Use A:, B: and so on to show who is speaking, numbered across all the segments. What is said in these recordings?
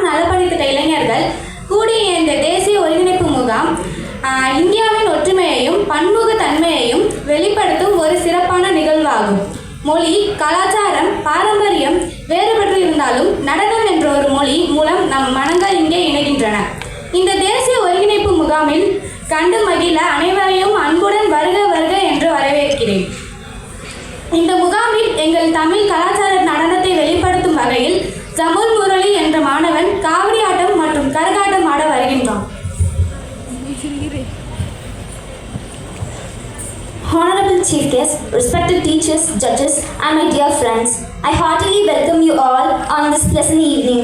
A: நலப்பணித்திட்ட இளைஞர்கள் கூடிய இந்த தேசிய ஒருங்கிணைப்பு முகாம் இந்தியாவின் ஒற்றுமையையும் பன்முகத்தன்மையையும் வெளிப்படுத்தும் ஒரு சிறப்பான நிகழ்வாகும். மொழி, கலாச்சாரம், பாரம்பரியம் வேறுபட்டு இருந்தாலும் நடனம் என்ற ஒரு மொழி மூலம் நம் மனங்கள் இங்கே இணைகின்றன. இந்த தேசிய ஒருங்கிணைப்பு முகாமில் கண்டு மகிழ அனைவரையும் அன்புடன் வருக வருக என்று வரவேற்கிறேன். இந்த முகாமில் எங்கள் தமிழ் கலாச்சார நடனத்தை வெளிப்படுத்தும் வகையில் ஜமுல் முரளி என்ற மாணவன் காவடி ஆட்டம் மற்றும் கரகாட்டம் ஆட வருகின்றான்.
B: Honorable Chief Guests, respected teachers, judges, and my dear friends, I heartily welcome you all on this pleasant evening.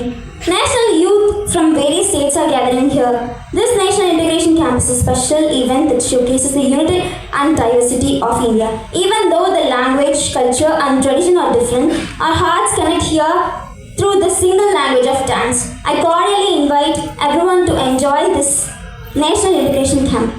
B: National youth from various states are gathering here. This National Integration Camp is a special event that showcases the unity and diversity of India. Even though the language, culture, and tradition are different, our hearts connect here through the single language of dance. I cordially invite everyone to enjoy this National Integration Camp.